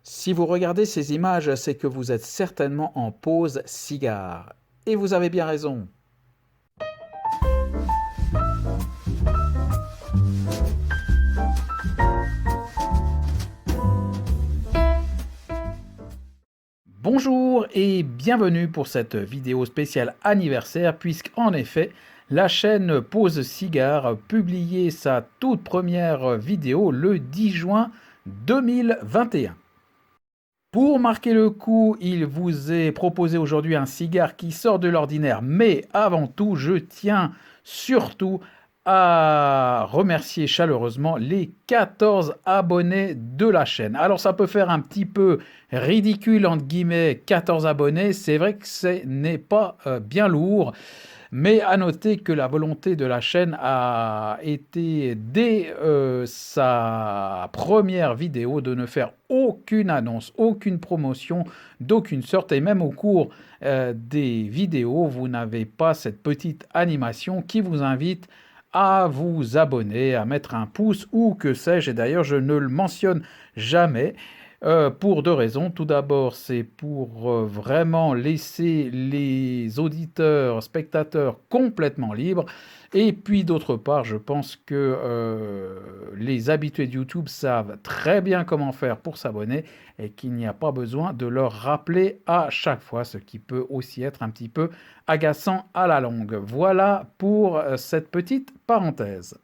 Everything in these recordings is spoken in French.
Si vous regardez ces images, c'est que vous êtes certainement en pause cigare. Et vous avez bien raison. Bonjour et bienvenue pour cette vidéo spéciale anniversaire, puisqu'en effet, la chaîne Pause Cigare publié sa toute première vidéo le 10 juin 2021. Pour marquer le coup, il vous est proposé aujourd'hui un cigare qui sort de l'ordinaire, mais avant tout, je tiens surtout à remercier chaleureusement les 14 abonnés de la chaîne. Alors ça peut faire un petit peu ridicule, entre guillemets, 14 abonnés, c'est vrai que ce n'est pas bien lourd. Mais à noter que la volonté de la chaîne a été, dès sa première vidéo, de ne faire aucune annonce, aucune promotion d'aucune sorte. Et même au cours des vidéos, vous n'avez pas cette petite animation qui vous invite à vous abonner, à mettre un pouce ou que sais-je. Et d'ailleurs, je ne le mentionne jamais. Pour deux raisons. Tout d'abord, c'est pour vraiment laisser les auditeurs, spectateurs complètement libres. Et puis d'autre part, je pense que les habitués de YouTube savent très bien comment faire pour s'abonner et qu'il n'y a pas besoin de leur rappeler à chaque fois, ce qui peut aussi être un petit peu agaçant à la longue. Voilà pour cette petite parenthèse.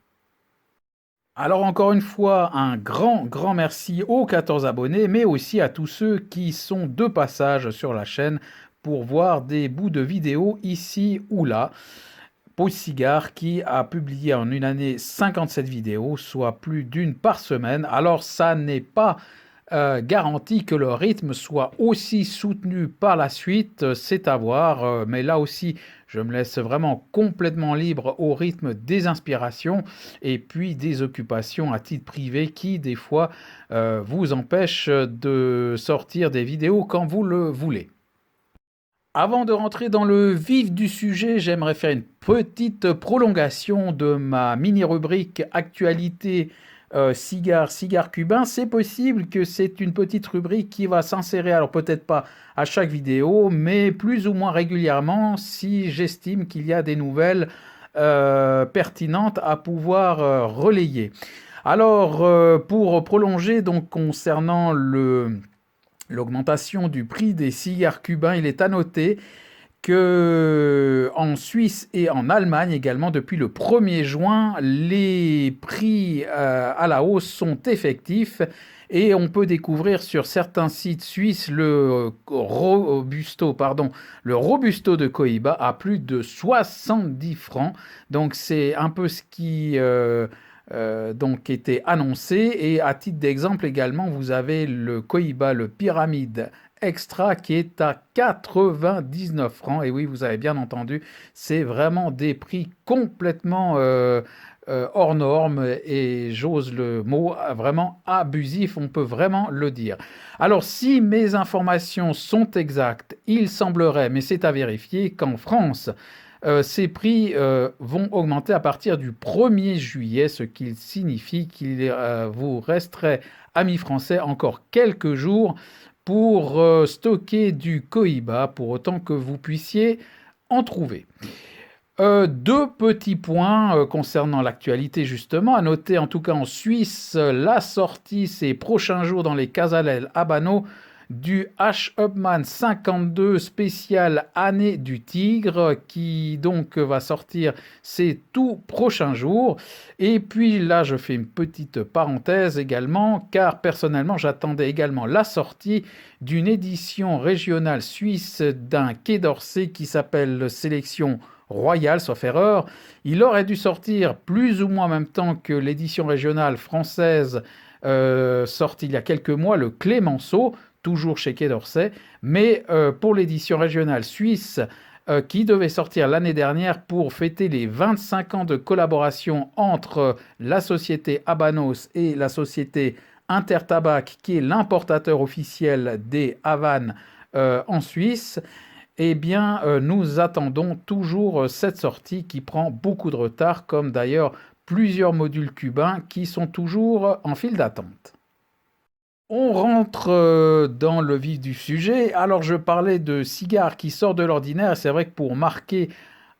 Alors encore une fois, un grand merci aux 14 abonnés, mais aussi à tous ceux qui sont de passage sur la chaîne pour voir des bouts de vidéos ici ou là. Pause Cigare qui a publié en une année 57 vidéos, soit plus d'une par semaine. Alors ça n'est pas garanti que le rythme soit aussi soutenu par la suite, c'est à voir. Mais là aussi, je me laisse vraiment complètement libre au rythme des inspirations et puis des occupations à titre privé qui, des fois, vous empêchent de sortir des vidéos quand vous le voulez. Avant de rentrer dans le vif du sujet, j'aimerais faire une petite prolongation de ma mini-rubrique actualité cigare cubain. C'est possible que c'est une petite rubrique qui va s'insérer, alors peut-être pas à chaque vidéo, mais plus ou moins régulièrement si j'estime qu'il y a des nouvelles pertinentes à pouvoir relayer. Alors, pour prolonger, donc concernant l'augmentation du prix des cigares cubains, il est à noter que en Suisse et en Allemagne également, depuis le 1er juin, les prix à la hausse sont effectifs et on peut découvrir sur certains sites suisses le Robusto de Cohiba à plus de 70 francs. Donc c'est un peu ce qui donc était annoncé. Et à titre d'exemple également, vous avez le Cohiba, le Pyramide Extra qui est à 99 francs. Et oui, vous avez bien entendu, c'est vraiment des prix complètement hors normes et j'ose le mot vraiment abusif, on peut vraiment le dire. Alors si mes informations sont exactes, il semblerait, mais c'est à vérifier, qu'en France, ces prix vont augmenter à partir du 1er juillet, ce qui signifie qu'il vous resterait, amis français, encore quelques jours pour stocker du Cohiba, pour autant que vous puissiez en trouver. Deux petits points concernant l'actualité justement. À noter en tout cas en Suisse la sortie ces prochains jours dans les Casalel Habano du H. Upmann 52 spécial Année du Tigre qui donc va sortir ces tout prochains jours. Et puis là je fais une petite parenthèse également car personnellement j'attendais également la sortie d'une édition régionale suisse d'un Quai d'Orsay qui s'appelle Sélection Royal, sauf erreur. Il aurait dû sortir plus ou moins en même temps que l'édition régionale française sortie il y a quelques mois, le Clémenceau, toujours chez Quai d'Orsay. Mais pour l'édition régionale suisse, qui devait sortir l'année dernière pour fêter les 25 ans de collaboration entre la société Habanos et la société Intertabac, qui est l'importateur officiel des Havanes en Suisse, eh bien, nous attendons toujours cette sortie qui prend beaucoup de retard, comme d'ailleurs plusieurs modules cubains qui sont toujours en file d'attente. On rentre dans le vif du sujet. Alors, je parlais de cigares qui sortent de l'ordinaire. C'est vrai que pour marquer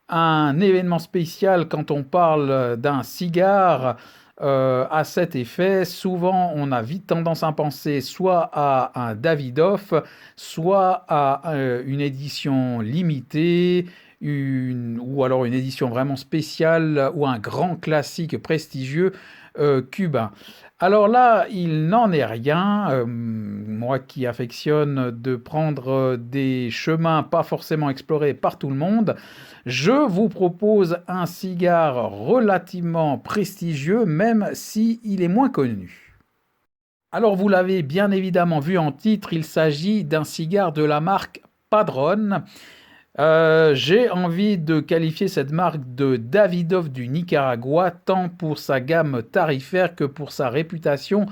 un événement spécial, quand on parle d'un cigare à cet effet, souvent on a vite tendance à penser soit à un Davidoff, soit à une édition limitée, ou alors une édition vraiment spéciale, ou un grand classique prestigieux cubain. Alors là, il n'en est rien. Moi qui affectionne de prendre des chemins pas forcément explorés par tout le monde, je vous propose un cigare relativement prestigieux, même s'il est moins connu. Alors vous l'avez bien évidemment vu en titre, il s'agit d'un cigare de la marque Padron. J'ai envie de qualifier cette marque de Davidoff du Nicaragua, tant pour sa gamme tarifaire que pour sa réputation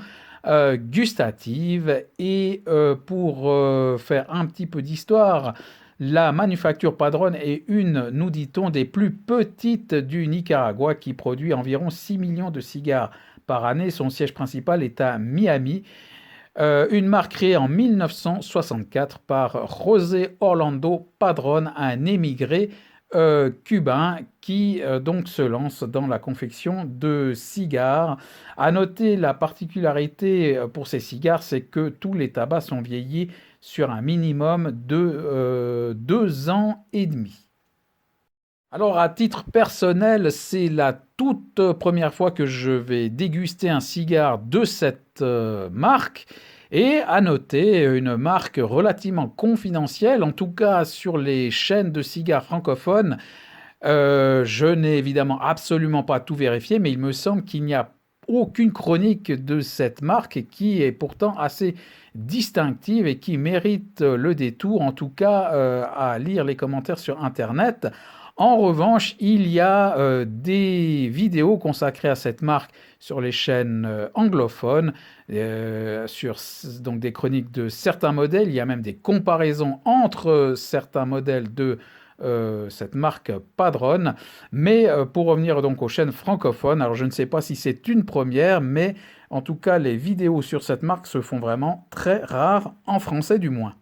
gustative. Et pour faire un petit peu d'histoire, la manufacture Padron est une, nous dit-on, des plus petites du Nicaragua qui produit environ 6 millions de cigares par année. Son siège principal est à Miami. Une marque créée en 1964 par José Orlando Padrón, un émigré cubain qui donc se lance dans la confection de cigares. À noter la particularité pour ces cigares, c'est que tous les tabacs sont vieillis sur un minimum de 2 ans et demi. Alors, à titre personnel, c'est la toute première fois que je vais déguster un cigare de cette marque. Et à noter, une marque relativement confidentielle, en tout cas sur les chaînes de cigares francophones. Je n'ai évidemment absolument pas tout vérifié, mais il me semble qu'il n'y a aucune chronique de cette marque qui est pourtant assez distinctive et qui mérite le détour, en tout cas à lire les commentaires sur Internet. En revanche, il y a des vidéos consacrées à cette marque sur les chaînes anglophones, sur donc des chroniques de certains modèles. Il y a même des comparaisons entre certains modèles de cette marque Padron. Mais pour revenir donc aux chaînes francophones, alors je ne sais pas si c'est une première, mais en tout cas les vidéos sur cette marque se font vraiment très rares, en français du moins.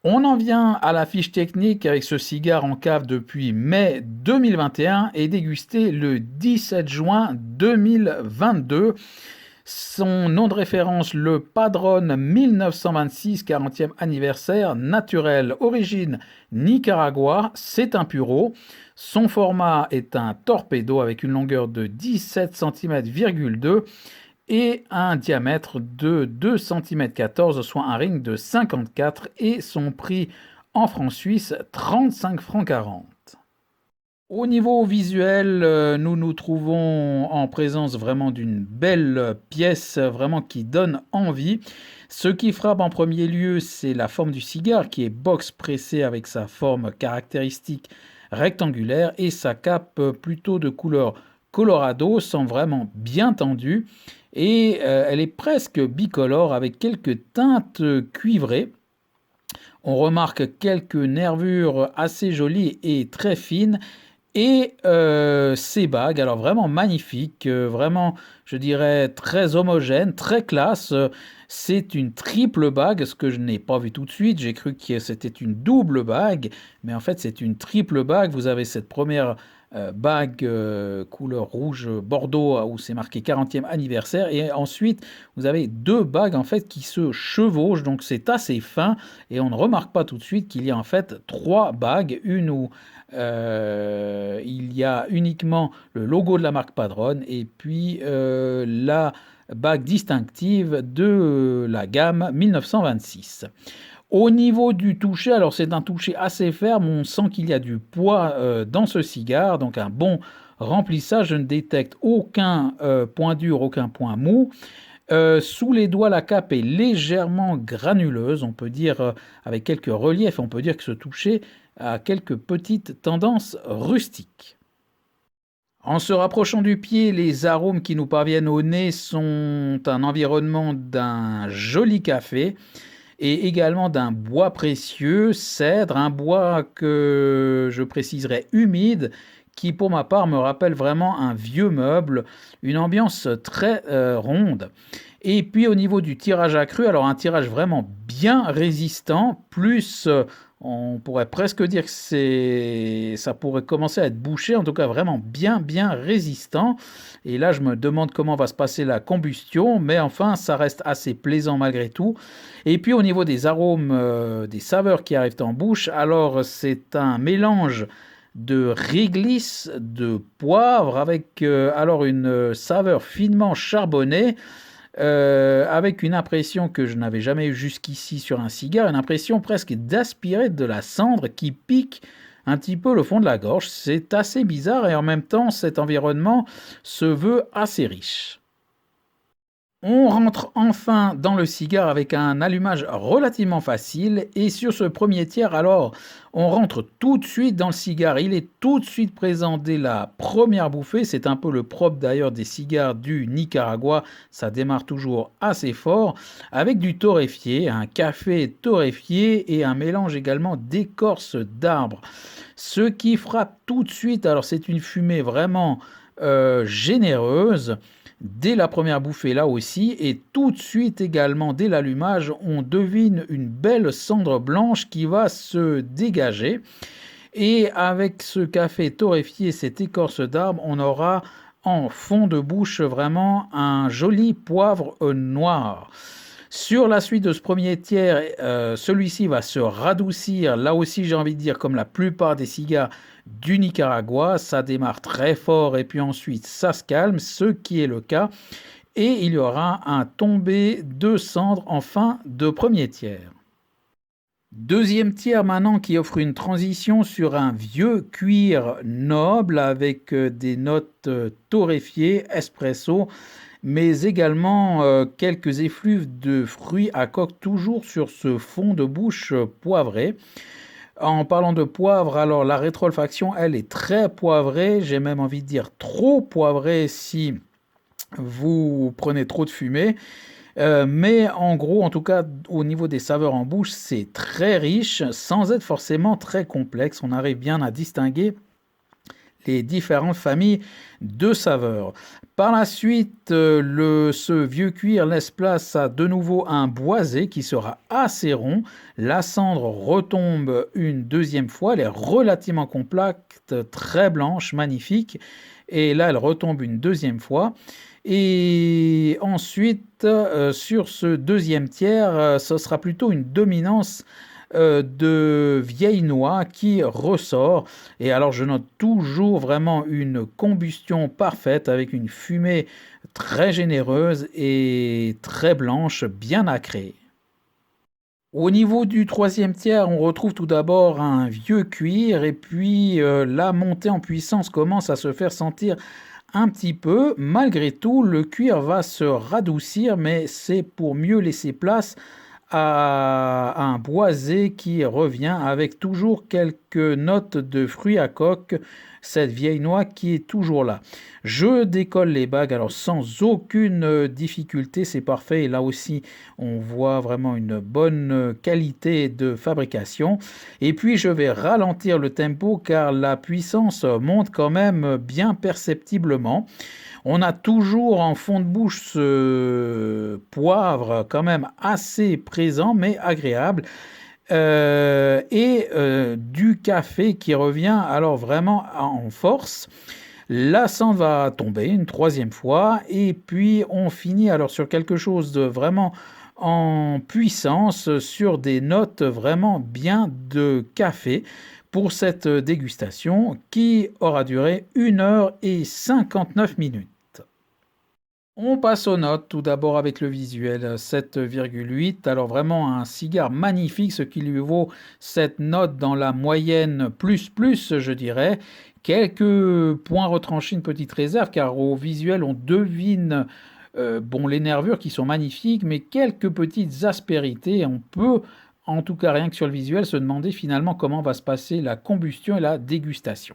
On en vient à la fiche technique avec ce cigare en cave depuis mai 2021 et dégusté le 17 juin 2022. Son nom de référence, le Padron 1926, 40e anniversaire, naturel, origine Nicaragua, c'est un puro. Son format est un torpedo avec une longueur de 17 cm,2 et un diamètre de 2,14 cm, soit un ring de 54, et son prix en francs suisses 35 francs 40. Au niveau visuel, nous nous trouvons en présence vraiment d'une belle pièce, vraiment qui donne envie. Ce qui frappe en premier lieu, c'est la forme du cigare qui est box pressé avec sa forme caractéristique rectangulaire et sa cape plutôt de couleur colorado, sent vraiment bien tendue et elle est presque bicolore avec quelques teintes cuivrées. On remarque quelques nervures assez jolies et très fines. Et ces bagues, alors vraiment magnifiques, vraiment, je dirais, très homogène, très classe. C'est une triple bague, ce que je n'ai pas vu tout de suite. J'ai cru que c'était une double bague, mais en fait, c'est une triple bague. Vous avez cette première bague couleur rouge bordeaux où c'est marqué 40e anniversaire. Et ensuite, vous avez deux bagues en fait qui se chevauchent, donc c'est assez fin. Et on ne remarque pas tout de suite qu'il y a en fait trois bagues, une où il y a uniquement le logo de la marque Padron et puis la bague distinctive de la gamme 1926. Au niveau du toucher, alors c'est un toucher assez ferme, on sent qu'il y a du poids dans ce cigare, donc un bon remplissage, je ne détecte aucun point dur, aucun point mou. Sous les doigts, la cape est légèrement granuleuse, on peut dire avec quelques reliefs, on peut dire que ce toucher a quelques petites tendances rustiques. En se rapprochant du pied, les arômes qui nous parviennent au nez sont un environnement d'un joli café et également d'un bois précieux, cèdre, un bois que je préciserai humide, qui pour ma part me rappelle vraiment un vieux meuble, une ambiance très ronde. Et puis au niveau du tirage accru, alors un tirage vraiment bien résistant, plus on pourrait presque dire que ça pourrait commencer à être bouché, en tout cas vraiment bien résistant. Et là, je me demande comment va se passer la combustion, mais enfin, ça reste assez plaisant malgré tout. Et puis au niveau des arômes, des saveurs qui arrivent en bouche, alors c'est un mélange de réglisse, de poivre, avec alors une saveur finement charbonnée, avec une impression que je n'avais jamais eue jusqu'ici sur un cigare, une impression presque d'aspirer de la cendre qui pique un petit peu le fond de la gorge. C'est assez bizarre et en même temps, cet environnement se veut assez riche. On rentre enfin dans le cigare avec un allumage relativement facile et sur ce premier tiers, alors, on rentre tout de suite dans le cigare. Il est tout de suite présent dès la première bouffée. C'est un peu le propre d'ailleurs des cigares du Nicaragua. Ça démarre toujours assez fort avec du torréfié, un café torréfié et un mélange également d'écorce d'arbre. Ce qui frappe tout de suite, alors c'est une fumée vraiment généreuse dès la première bouffée là aussi, et tout de suite également dès l'allumage, on devine une belle cendre blanche qui va se dégager. Et avec ce café torréfié, cette écorce d'arbre, on aura en fond de bouche vraiment un joli poivre noir. Sur la suite de ce premier tiers, celui-ci va se radoucir, là aussi j'ai envie de dire comme la plupart des cigares du Nicaragua, ça démarre très fort et puis ensuite ça se calme, ce qui est le cas, et il y aura un tombé de cendres en fin de premier tiers. Deuxième tiers maintenant qui offre une transition sur un vieux cuir noble avec des notes torréfiées, espresso, mais également quelques effluves de fruits à coque toujours sur ce fond de bouche poivré. En parlant de poivre, alors la rétroolfaction, elle est très poivrée, j'ai même envie de dire trop poivrée si vous prenez trop de fumée. Mais en gros, en tout cas, au niveau des saveurs en bouche, c'est très riche, sans être forcément très complexe. On arrive bien à distinguer les différentes familles de saveurs. Par la suite, ce vieux cuir laisse place à de nouveau un boisé qui sera assez rond. La cendre retombe une deuxième fois, elle est relativement compacte, très blanche, magnifique. Et là, elle retombe une deuxième fois. Et ensuite, sur ce deuxième tiers, ce sera plutôt une dominance de vieille noix qui ressort. Et alors je note toujours vraiment une combustion parfaite avec une fumée très généreuse et très blanche, bien acrée. Au niveau du troisième tiers, on retrouve tout d'abord un vieux cuir et puis la montée en puissance commence à se faire sentir un petit peu. Malgré tout, le cuir va se radoucir, mais c'est pour mieux laisser place à un boisé qui revient avec toujours quelques notes de fruits à coque, cette vieille noix qui est toujours là. Je décolle les bagues alors sans aucune difficulté, c'est parfait. Et là aussi, on voit vraiment une bonne qualité de fabrication. Et puis, je vais ralentir le tempo car la puissance monte quand même bien perceptiblement. On a toujours en fond de bouche ce poivre quand même assez présent mais agréable. Du café qui revient alors vraiment en force. La cendre va tomber une troisième fois et puis on finit alors sur quelque chose de vraiment en puissance, sur des notes vraiment bien de café pour cette dégustation qui aura duré 1 h 59 minutes. On passe aux notes, tout d'abord avec le visuel, 7,8. Alors vraiment un cigare magnifique, ce qui lui vaut cette note dans la moyenne plus, je dirais. Quelques points retranchés, une petite réserve, car au visuel, on devine bon, les nervures qui sont magnifiques, mais quelques petites aspérités. On peut, en tout cas rien que sur le visuel, se demander finalement comment va se passer la combustion et la dégustation.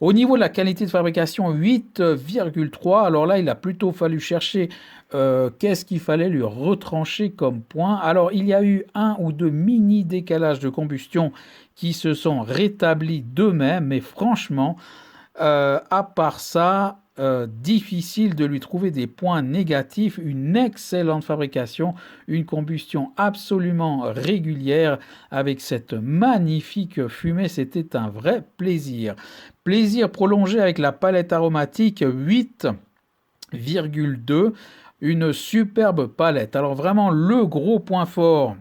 Au niveau de la qualité de fabrication, 8,3. Alors là, il a plutôt fallu chercher qu'est-ce qu'il fallait lui retrancher comme point. Alors, il y a eu un ou deux mini décalages de combustion qui se sont rétablis d'eux-mêmes, mais franchement, à part ça, difficile de lui trouver des points négatifs. Une excellente fabrication, une combustion absolument régulière avec cette magnifique fumée. C'était un vrai plaisir. Plaisir prolongé avec la palette aromatique 8,2. Une superbe palette. Alors vraiment le gros point fort,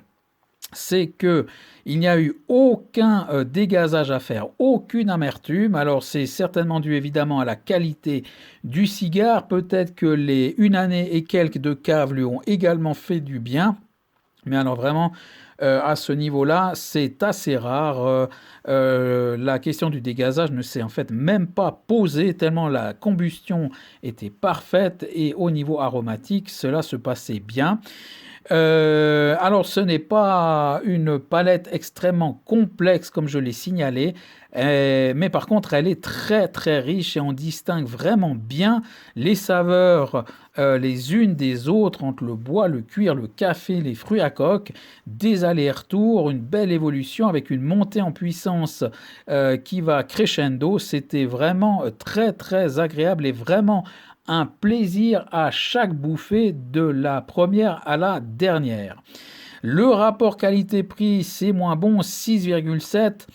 c'est que il n'y a eu aucun dégazage à faire, aucune amertume. Alors c'est certainement dû évidemment à la qualité du cigare. Peut-être que les une année et quelques de cave lui ont également fait du bien. Mais alors vraiment, à ce niveau-là, c'est assez rare. La question du dégazage ne s'est en fait même pas posée, tellement la combustion était parfaite et au niveau aromatique, cela se passait bien. Alors, ce n'est pas une palette extrêmement complexe comme je l'ai signalé, mais par contre, elle est très très riche et on distingue vraiment bien les saveurs les unes des autres entre le bois, le cuir, le café, les fruits à coque, des allers-retours, une belle évolution avec une montée en puissance qui va crescendo. C'était vraiment très très agréable et vraiment un plaisir à chaque bouffée de la première à la dernière. Le rapport qualité-prix, c'est moins bon, 6,7.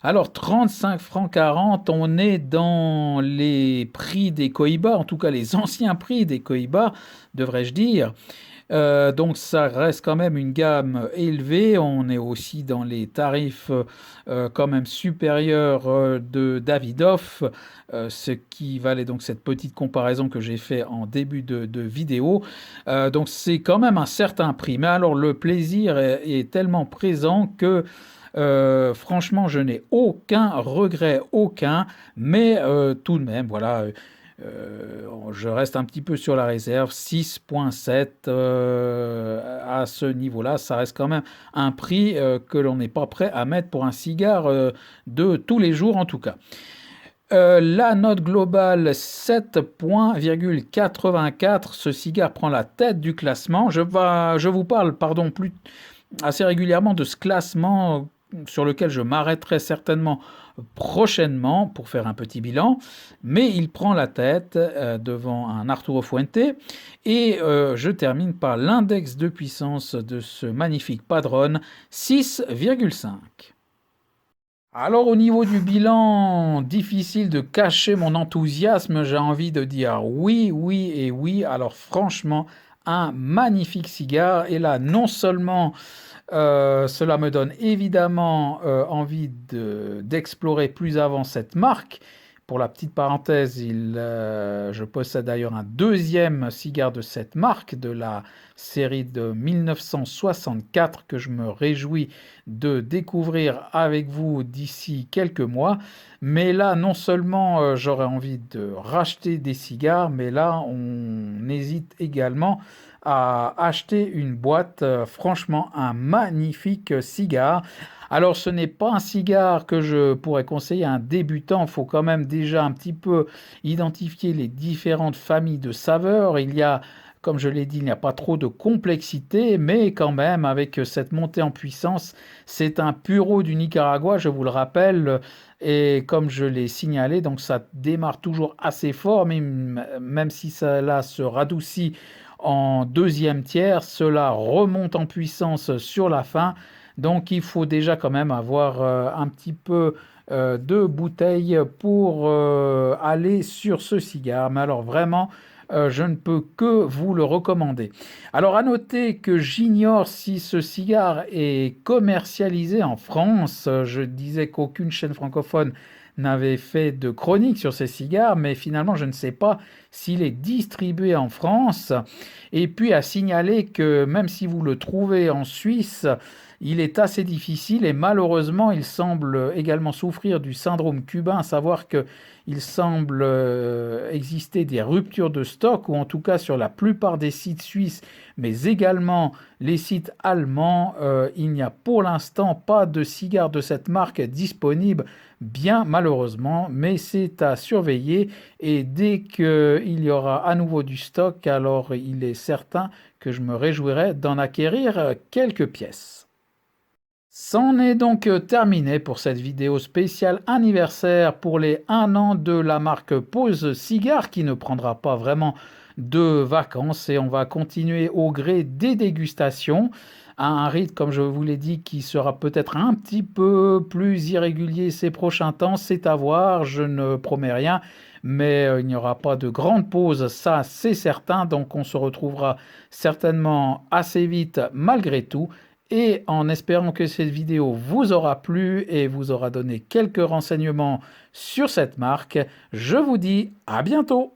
Alors 35 francs 40, on est dans les prix des Cohiba, en tout cas les anciens prix des Cohiba, devrais-je dire. Donc ça reste quand même une gamme élevée. On est aussi dans les tarifs quand même supérieurs de Davidoff, ce qui valait donc cette petite comparaison que j'ai fait en début de vidéo. Donc c'est quand même un certain prix. Mais alors le plaisir est tellement présent que franchement, je n'ai aucun regret, aucun, mais tout de même, voilà, je reste un petit peu sur la réserve, 6,7 à ce niveau-là, ça reste quand même un prix que l'on n'est pas prêt à mettre pour un cigare de tous les jours en tout cas. La note globale 7,84. Ce cigare prend la tête du classement. Je vous parle, pardon, plus assez régulièrement de ce classement sur lequel je m'arrêterai certainement prochainement pour faire un petit bilan, mais il prend la tête devant un Arturo Fuente et je termine par l'index de puissance de ce magnifique Padron, 6,5. Alors au niveau du bilan, difficile de cacher mon enthousiasme, j'ai envie de dire oui, oui et oui. Alors franchement, un magnifique cigare et là non seulement cela me donne évidemment envie d'explorer plus avant cette marque. Pour la petite parenthèse, je possède d'ailleurs un deuxième cigare de cette marque, de la série de 1964, que je me réjouis de découvrir avec vous d'ici quelques mois. Mais là, non seulement j'aurais envie de racheter des cigares, mais là, on hésite également à acheter une boîte. Franchement, un magnifique cigare. Alors, ce n'est pas un cigare que je pourrais conseiller à un débutant. Il faut quand même déjà un petit peu identifier les différentes familles de saveurs. Il y a, comme je l'ai dit, il n'y a pas trop de complexité, mais quand même, avec cette montée en puissance, c'est un puro du Nicaragua, je vous le rappelle. Et comme je l'ai signalé, donc ça démarre toujours assez fort, même si cela se radoucit en deuxième tiers, cela remonte en puissance sur la fin. Donc il faut déjà quand même avoir un petit peu de bouteille pour aller sur ce cigare. Mais alors vraiment, je ne peux que vous le recommander. Alors à noter que j'ignore si ce cigare est commercialisé en France. Je disais qu'aucune chaîne francophone n'avait fait de chronique sur ces cigares, mais finalement je ne sais pas s'il est distribué en France. Et puis à signaler que même si vous le trouvez en Suisse, il est assez difficile et malheureusement, il semble également souffrir du syndrome cubain, à savoir qu'il semble exister des ruptures de stock, ou en tout cas sur la plupart des sites suisses, mais également les sites allemands, il n'y a pour l'instant pas de cigares de cette marque disponible, bien malheureusement, mais c'est à surveiller et dès qu'il y aura à nouveau du stock, alors il est certain que je me réjouirai d'en acquérir quelques pièces. C'en est donc terminé pour cette vidéo spéciale anniversaire pour les 1 an de la marque Pause Cigare qui ne prendra pas vraiment de vacances et on va continuer au gré des dégustations à un rythme, comme je vous l'ai dit, qui sera peut-être un petit peu plus irrégulier ces prochains temps. C'est à voir, je ne promets rien, mais il n'y aura pas de grande pause, ça c'est certain. Donc on se retrouvera certainement assez vite malgré tout. Et en espérant que cette vidéo vous aura plu et vous aura donné quelques renseignements sur cette marque, je vous dis à bientôt!